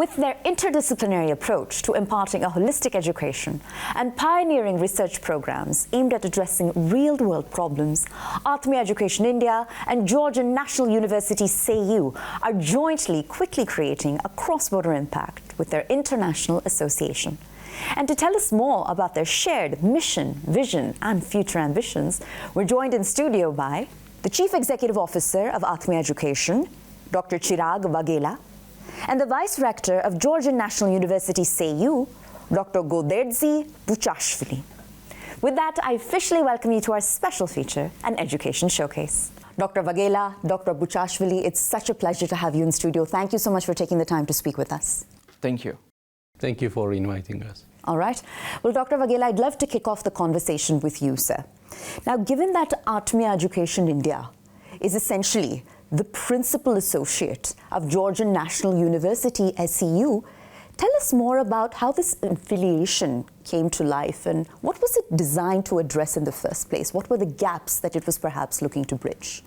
With their interdisciplinary approach to imparting a holistic education and pioneering research programs aimed at addressing real-world problems, Atmia Education India and Georgian National University SEU are jointly quickly creating a cross-border impact with their international association. And to tell us more about their shared mission, vision, and future ambitions, we're joined in studio by the Chief Executive Officer of Atmia Education, Dr. Chirag Vaghela, and the Vice-Rector of Georgian National University SEU, Dr. Goderdzi Buchashvili. With that, I officially welcome you to our special feature, an education showcase. Dr. Vaghela, Dr. Buchashvili, it's such a pleasure to have you in studio. Thank you so much for taking the time to speak with us. Thank you. Thank you for inviting us. All right. Well, Dr. Vaghela, I'd love to kick off the conversation with you, sir. Now, given that Atmia Education India is essentially the principal associate of Georgian National University SEU, tell us more about how this affiliation came to life and what was it designed to address in the first place? What were the gaps that it was perhaps looking to bridge?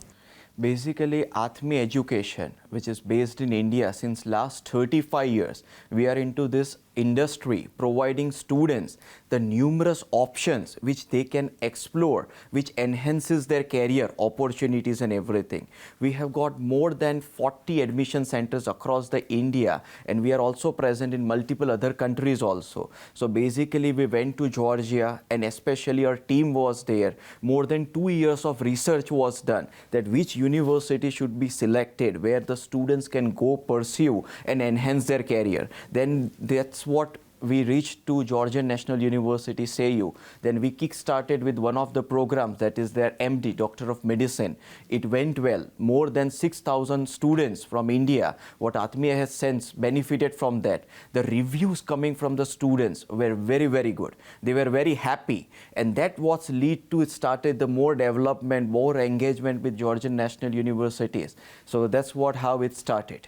Basically, Atmia Education, which is based in India since last 35 years, we are into this industry providing students the numerous options which they can explore, which enhances their career opportunities and everything. We have got more than 40 admission centers across the India, and we are also present in multiple other countries also. So basically we went to Georgia, and especially our team was there. More than 2 years of research was done that which university should be selected where the students can go pursue and enhance their career. Then that's what we reached to Georgian National University SEU. Then we kick-started with one of the programs, that is their MD, Doctor of Medicine. It went well. More than 6,000 students from India, what Atmia has since benefited from that. The reviews coming from the students were very, very good. They were very happy. And that was lead to, it started the more development, more engagement with Georgian National Universities. So that's how it started.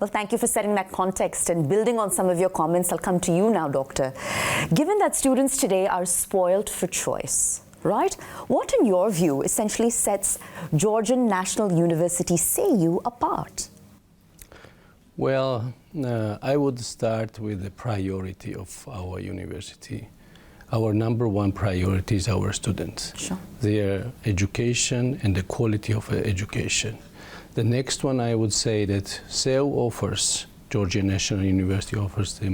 Well, thank you for setting that context and building on some of your comments. I'll come to you now, Doctor. Given that students today are spoiled for choice, right? What, in your view, essentially sets Georgian National University SEU apart? Well, I would start with the priority of our university. Our number one priority is our students, sure, their education and the quality of education. The next one, I would say that SEU offers, Georgian National University offers the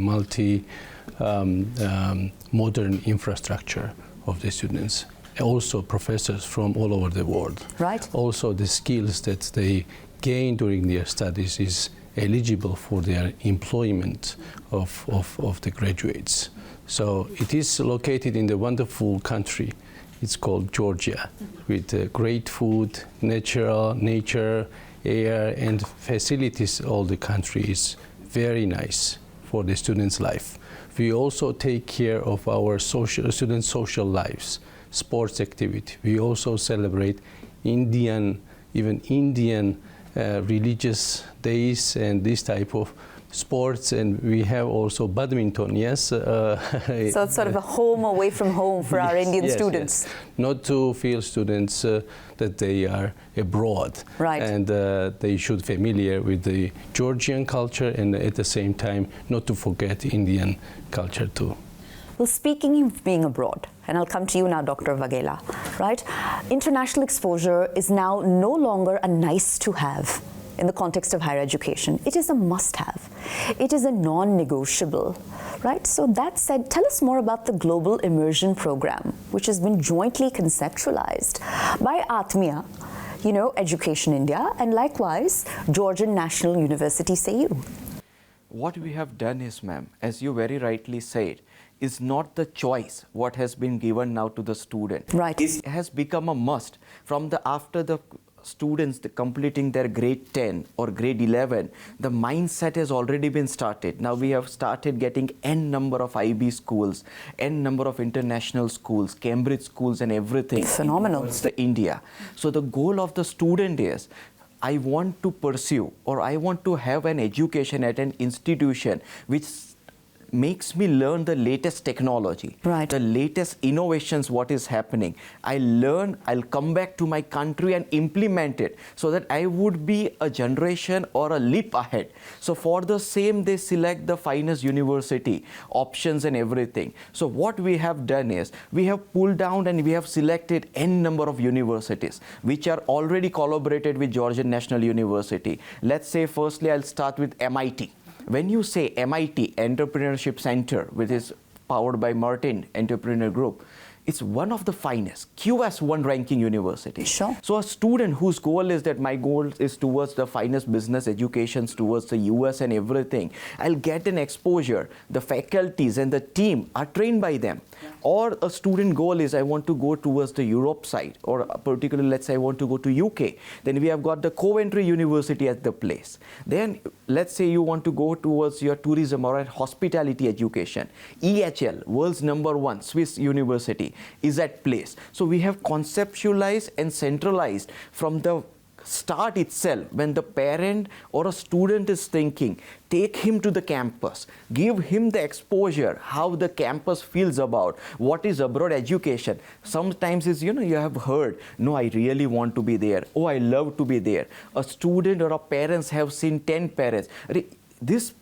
modern infrastructure of the students. Also professors from all over the world. Right. Also the skills that they gain during their studies is eligible for their employment of the graduates. So it is located in the wonderful country. It's called Georgia, with great food, nature, air, and facilities. All the country is very nice for the students' life. We also take care of our students' social lives, sports activity. We also celebrate Indian religious days and this type of sports, and we have also badminton, yes. So it's sort of a home away from home for our Indian students. Yes. Not to feel students that they are abroad. Right. And they should familiar with the Georgian culture, and at the same time not to forget Indian culture too. Well, speaking of being abroad, and I'll come to you now, Dr. Vaghela, right? International exposure is now no longer a nice to have in the context of higher education. It is a must-have. It is a non-negotiable, right? So that said, tell us more about the Global Immersion program, which has been jointly conceptualized by Atmia, Education India, and likewise, Georgian National University SEU. What we have done is, ma'am, as you very rightly said, is not the choice what has been given now to the student. Right. It has become a must from after the students completing their grade 10 or grade 11, the mindset has already been started. Now we have started getting n number of IB schools, n number of international schools, Cambridge schools and everything. Phenomenal. It's the India. So the goal of the student is, I want to pursue or I want to have an education at an institution which makes me learn the latest technology, Right. the latest innovations, what is happening. I learn, I'll come back to my country and implement it so that I would be a generation or a leap ahead. So for the same, they select the finest university, options and everything. So what we have done is, we have pulled down and we have selected n number of universities, which are already collaborated with Georgian National University. Let's say, firstly, I'll start with MIT. When you say MIT Entrepreneurship Center, which is powered by Martin Entrepreneur Group, it's one of the finest QS1 ranking universities. Sure. So a student whose goal is that my goal is towards the finest business educations towards the US and everything, I'll get an exposure. The faculties and the team are trained by them. Yeah. Or a student goal is I want to go towards the Europe side, or particularly, let's say I want to go to UK. Then we have got the Coventry University at the place. Then let's say you want to go towards your tourism or hospitality education. EHL, world's #1 Swiss university, is at place. So we have conceptualized and centralized from the start itself. When the parent or a student is thinking, take him to the campus, give him the exposure, how the campus feels about what is abroad education. Sometimes it's, you have heard, no, I really want to be there. Oh, I love to be there. A student or a parents have seen 10 parents. This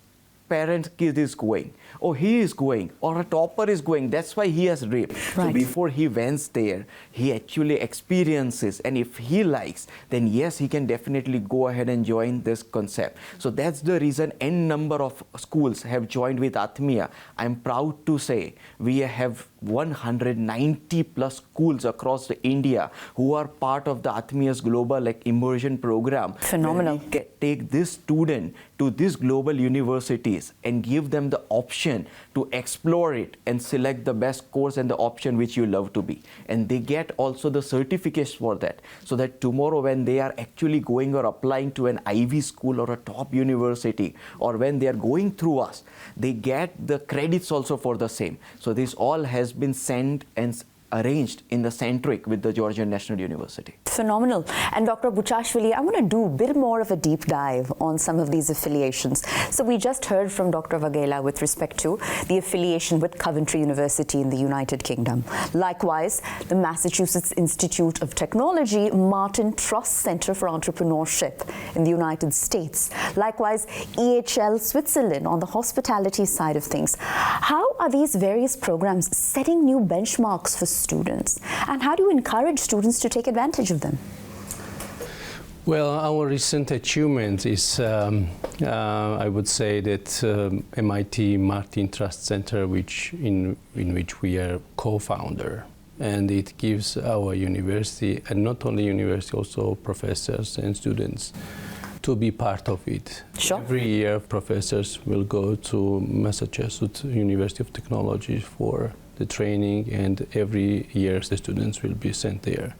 parent kid is going, oh, he is going, or a topper is going, that's why he has raped. Right. So before he went there, he actually experiences, and if he likes, then yes, he can definitely go ahead and join this concept. So that's the reason n number of schools have joined with Atmia. I'm proud to say we have 190 plus schools across India who are part of the Atmia's global Immersion program. Phenomenal. We take this student to these global universities and give them the option to explore it and select the best course and the option which you love to be. And they get also the certificates for that, so that tomorrow when they are actually going or applying to an Ivy school or a top university, or when they are going through us, they get the credits also for the same. So this all has been sent and arranged in the centric with the Georgian National University. Phenomenal. And Dr. Buchashvili, I want to do a bit more of a deep dive on some of these affiliations. So we just heard from Dr. Vaghela with respect to the affiliation with Coventry University in the United Kingdom. Likewise, the Massachusetts Institute of Technology Martin Trust Center for Entrepreneurship in the United States. Likewise, EHL Switzerland on the hospitality side of things. How are these various programs setting new benchmarks for students, and how do you encourage students to take advantage of them? Well, our recent achievement is, I would say that MIT Martin Trust Center, in which we are co-founder, and it gives our university, and not only university, also professors and students, to be part of it. Sure. Every year, professors will go to Massachusetts University of Technology for the training, and every year the students will be sent there.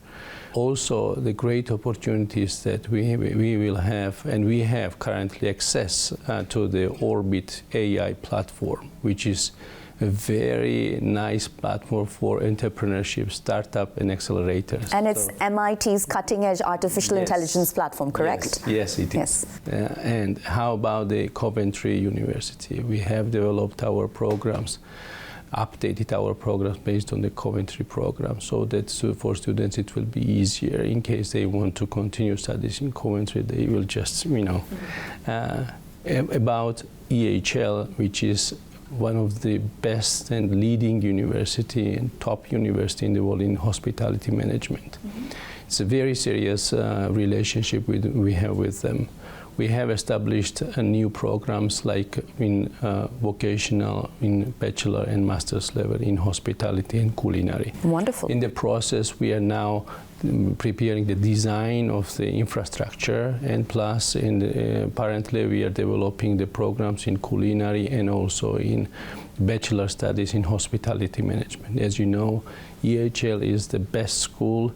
Also, the great opportunities that we will have, and we have currently access to the Orbit AI platform, which is a very nice platform for entrepreneurship, startup, and accelerators. And it's MIT's cutting-edge artificial intelligence platform, correct? Yes, it is. And how about the Coventry University? We have developed our programs, updated our programs based on the Coventry program, so that for students it will be easier in case they want to continue studies in Coventry. They will just, about EHL, which is one of the best and leading university and top university in the world in hospitality management. It's a very serious relationship we have with them. We have established new programs like in vocational, in bachelor and master's level in hospitality and culinary. Wonderful. In the process, we are now preparing the design of the infrastructure, and plus apparently we are developing the programs in culinary and also in bachelor studies in hospitality management. As you know, EHL is the best school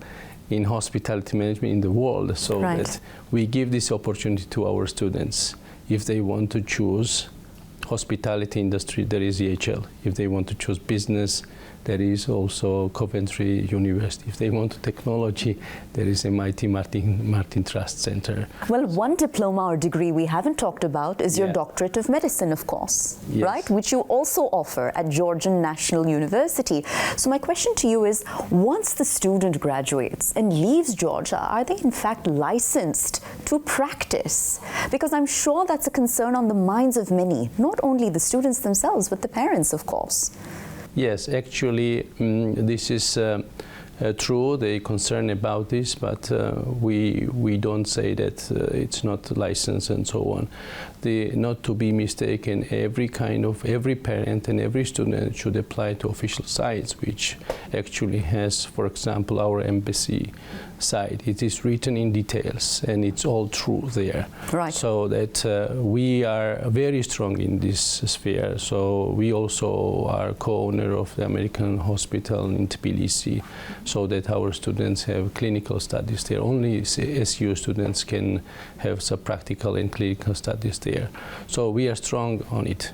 in hospitality management in the world, so that we give this opportunity to our students. If they want to choose hospitality industry, there is EHL. If they want to choose business, there is also Coventry University. If they want technology, there is MIT Martin Trust Center. Well, one diploma or degree we haven't talked about is your Yeah. doctorate of medicine, of course, Yes. right? Which you also offer at Georgian National University. So my question to you is, once the student graduates and leaves Georgia, are they in fact licensed to practice? Because I'm sure that's a concern on the minds of many, not only the students themselves, but the parents, of course. Yes, actually, this is true. They concerned about this, but we don't say that it's not licensed and so on. Not to be mistaken, every parent and every student should apply to official sites, which actually has, for example, our embassy site. It is written in details, and it's all true there. Right. So that we are very strong in this sphere. So we also are co-owner of the American hospital in Tbilisi, so that our students have clinical studies there. Only SEU students can have some practical and clinical studies there. So we are strong on it.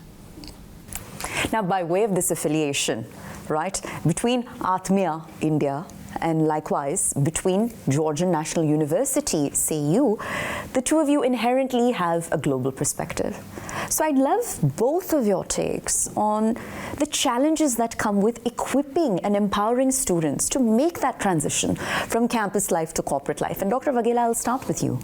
Now, by way of this affiliation, right, between Atmia India and likewise between Georgian National University SEU, the two of you inherently have a global perspective. So I'd love both of your takes on the challenges that come with equipping and empowering students to make that transition from campus life to corporate life. And Dr. Vaghela, I'll start with you.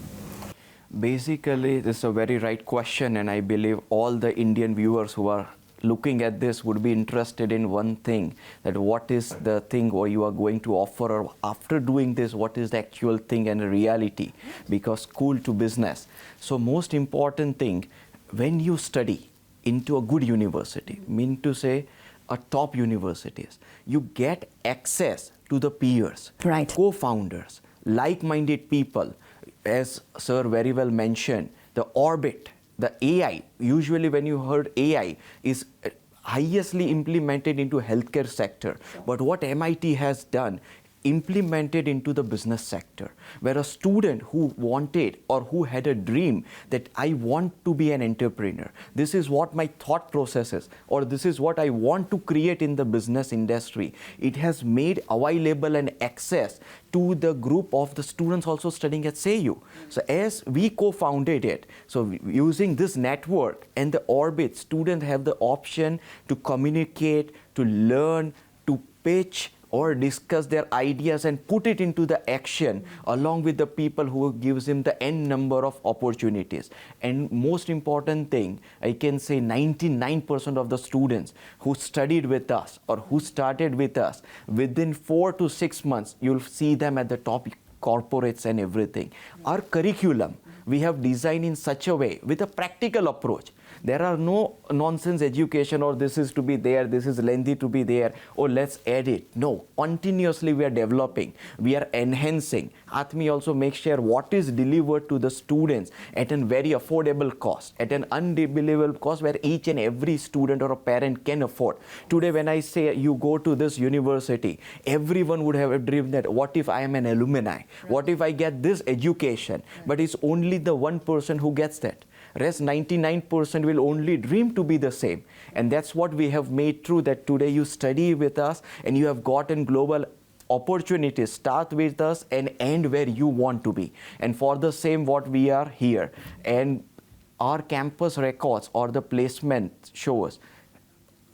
Basically, this is a very right question, and I believe all the Indian viewers who are looking at this would be interested in one thing, that what is the thing or you are going to offer, or after doing this, what is the actual thing and reality, because school to business. So most important thing, when you study into a good university, mean to say a top universities, you get access to the peers, right, co-founders, like-minded people, as sir very well mentioned, the orbit, the AI, usually when you heard AI is highestly implemented into healthcare sector. But what MIT has done, implemented into the business sector, where a student who wanted or who had a dream that I want to be an entrepreneur, this is what my thought process is, or this is what I want to create in the business industry, it has made available and access to the group of the students also studying at SEU. So as we co-founded it, so using this network and the orbit, students have the option to communicate, to learn, to pitch, or discuss their ideas and put it into the action along with the people who gives him the n number of opportunities. And most important thing, I can say 99% of the students who studied with us or who started with us, within 4 to 6 months, you'll see them at the top corporates and everything. Our curriculum, we have designed in such a way with a practical approach. There are no nonsense education, or this is to be there, this is lengthy to be there, or let's add it. No, continuously we are developing, we are enhancing. Atmi also makes sure what is delivered to the students at a very affordable cost, at an unbelievable cost where each and every student or a parent can afford. Today when I say you go to this university, everyone would have a dream that what if I am an alumni? What if I get this education? But it's only the 1% who gets that. Rest 99% will only dream to be the same. And that's what we have made true, that today you study with us and you have gotten global opportunities. Start with us and end where you want to be. And for the same, what we are here. And our campus records or the placement shows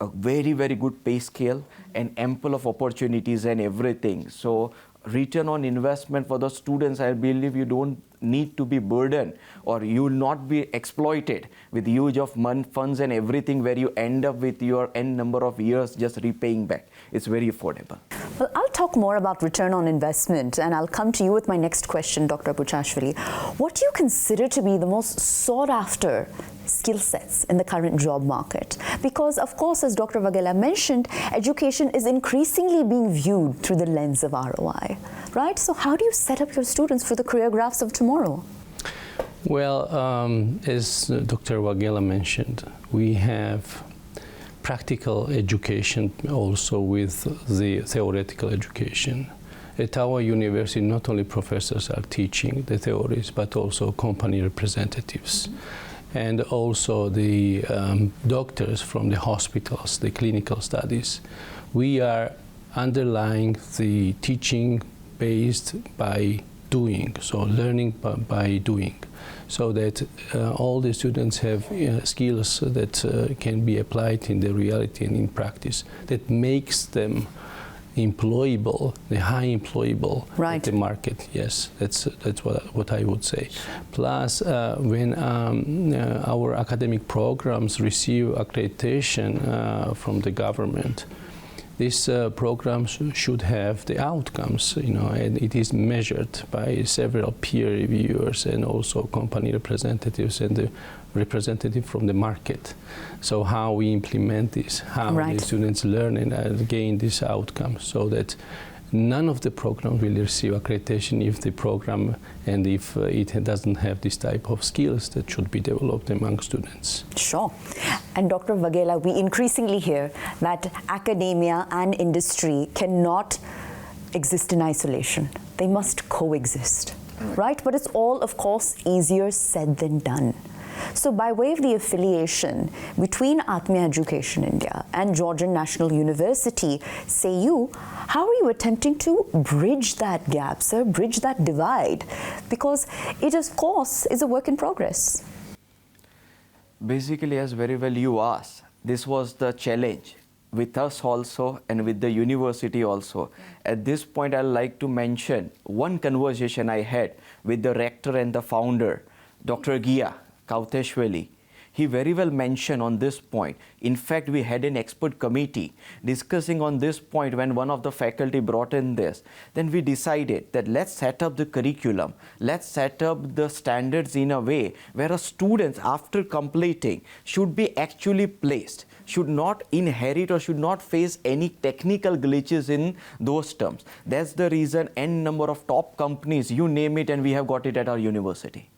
a very, very good pay scale and ample of opportunities and everything. So return on investment for the students, I believe you don't need to be burdened, or you will not be exploited with huge of funds and everything, where you end up with your n number of years just repaying back. It's very affordable. Well, I'll talk more about return on investment, and I'll come to you with my next question, Dr. Buchashvili. What do you consider to be the most sought after skill sets in the current job market? Because, of course, as Dr. Vaghela mentioned, education is increasingly being viewed through the lens of ROI, right? So how do you set up your students for the career graphs of tomorrow? Well, as Dr. Vaghela mentioned, we have practical education also with the theoretical education. At our university, not only professors are teaching the theories, but also company representatives. And also the doctors from the hospitals, the clinical studies. We are underlying the teaching based by doing, so learning by doing, so that all the students have skills that can be applied in the reality and in practice, that makes them employable, the high employable at the market. Yes, that's what I would say. Plus, when our academic programs receive accreditation from the government, these programs should have the outcomes, and it is measured by several peer reviewers and also company representatives and the representative from the market. So how we implement this, how the students learn and gain this outcome, so that none of the programs will receive accreditation if the program and if it doesn't have this type of skills that should be developed among students. Sure. And Dr. Vaghela, we increasingly hear that academia and industry cannot exist in isolation. They must coexist, right? But it's all, of course, easier said than done. So by way of the affiliation between Atmia Education India and Georgian National University SEU, how are you attempting to bridge that gap, sir, bridge that divide? Because it, of course, is a work in progress. Basically, as very well you asked, this was the challenge with us also and with the university also. At this point, I'd like to mention one conversation I had with the rector and the founder, Dr. Chirag Vaghela. He very well mentioned on this point. In fact, we had an expert committee discussing on this point when one of the faculty brought in this. Then we decided that let's set up the curriculum. Let's set up the standards in a way where a student, after completing, should be actually placed, should not inherit or should not face any technical glitches in those terms. That's the reason n number of top companies, you name it, and we have got it at our university.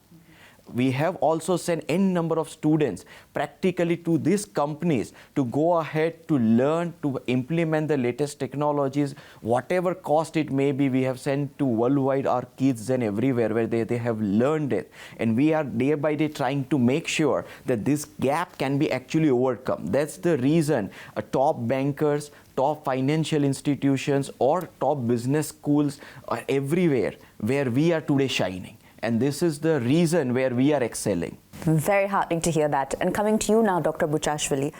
We have also sent n number of students practically to these companies to go ahead to learn, to implement the latest technologies, whatever cost it may be. We have sent to worldwide our kids and everywhere where they have learned it. And we are day by day trying to make sure that this gap can be actually overcome. That's the reason top bankers, top financial institutions or top business schools are everywhere where we are today shining. And this is the reason where we are excelling. Very heartening to hear that. And coming to you now, Dr. Buchashvili,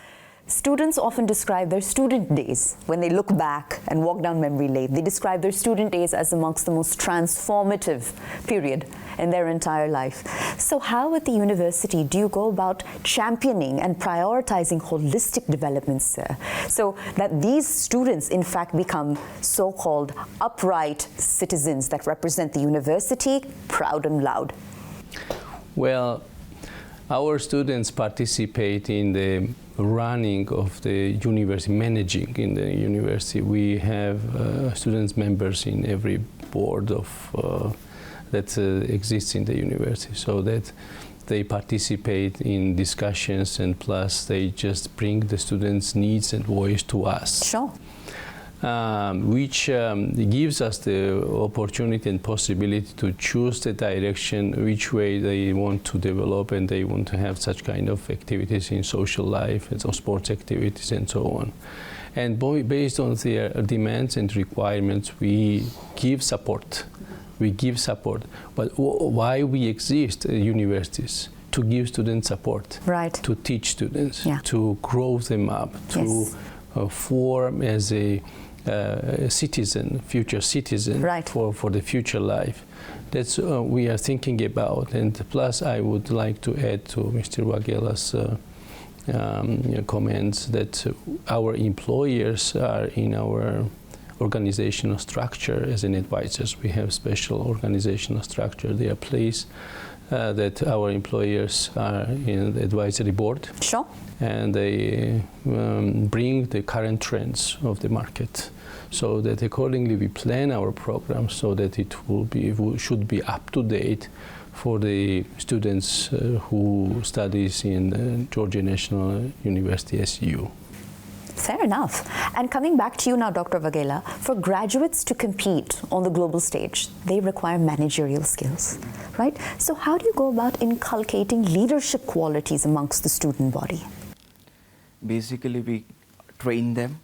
students often describe their student days when they look back and walk down memory lane. They describe their student days as amongst the most transformative period in their entire life. So how at the university do you go about championing and prioritizing holistic development, sir, so that these students in fact become so-called upright citizens that represent the university proud and loud? Well, our students participate in the running of the university, managing in the university. We have students members in every board of that exists in the university, so that they participate in discussions, and plus they just bring the students' needs and voice to us. Sure. Which gives us the opportunity and possibility to choose the direction, which way they want to develop, and they want to have such kind of activities in social life and so sports activities and so on. And based on their demands and requirements, we give support. We give support. But why we exist at universities? To give students support, right? To teach students, yeah, to grow them up, to form as a citizen, future citizen, right, for the future life. That's we are thinking about. And plus, I would like to add to Mr. Vaghela's comments that our employers are in our organizational structure as an advisors. We have special organizational structure. They are placed that our employers are in the advisory board. Sure. And they bring the current trends of the market, so that accordingly we plan our programs so that it should be up to date for the students who studies in the Georgian National University SEU. Fair enough. And coming back to you now, Dr. Vaghela, for graduates to compete on the global stage, they require managerial skills, right? So how do you go about inculcating leadership qualities amongst the student body? Basically, we train them.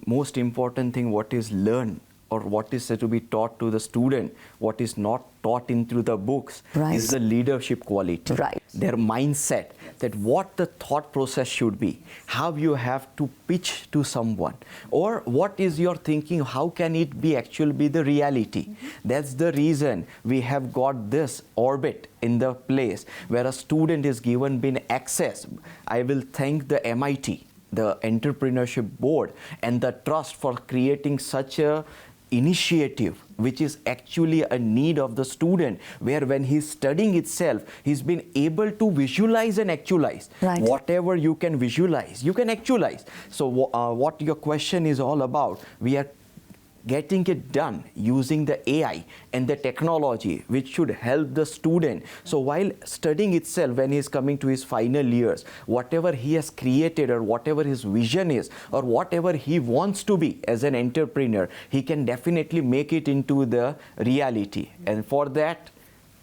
most important thing what is learned or what is said to be taught to the student, what is not taught into the books, is the leadership quality, their mindset, that what the thought process should be, how you have to pitch to someone, or what is your thinking, how can it be actually be the reality. That's the reason we have got this orbit in the place where a student is given access. I will thank the MIT, the Entrepreneurship Board, and the trust for creating such a initiative which is actually a need of the student, where when he's studying itself, he's been able to visualize and actualize. Whatever you can visualize, you can actualize. So what your question is all about, we are getting it done using the AI and the technology which should help the student. So while studying itself, when he is coming to his final years, whatever he has created or whatever his vision is or whatever he wants to be as an entrepreneur, he can definitely make it into the reality. And for that,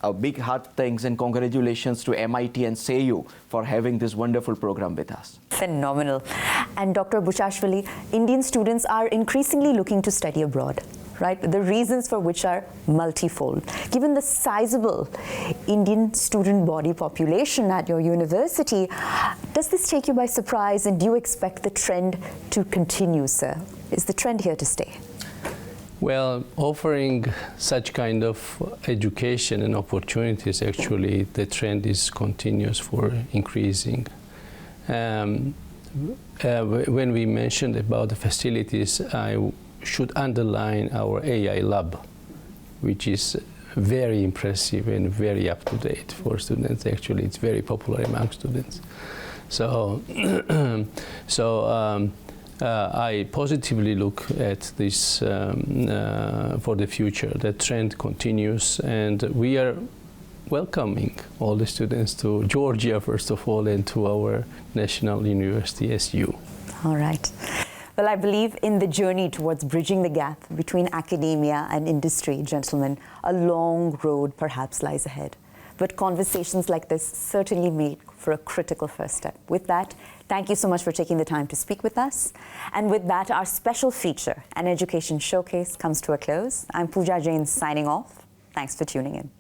a big heart thanks and congratulations to MIT and SEU for having this wonderful program with us. Phenomenal. And Dr. Buchashvili, Indian students are increasingly looking to study abroad, right? The reasons for which are multifold. Given the sizable Indian student body population at your university, does this take you by surprise, and do you expect the trend to continue, sir? Is the trend here to stay? Well, offering such kind of education and opportunities, actually, the trend is continuous for increasing. When we mentioned about the facilities, I should underline our AI lab, which is very impressive and very up to date for students. Actually, it's very popular among students. So, I positively look at this for the future. The trend continues, and we are welcoming all the students to Georgia, first of all, and to our National University SEU. All right. Well, I believe in the journey towards bridging the gap between academia and industry, gentlemen. A long road perhaps lies ahead. But conversations like this certainly make for a critical first step. With that, thank you so much for taking the time to speak with us. And with that, our special feature, an education showcase, comes to a close. I'm Pooja Jain signing off. Thanks for tuning in.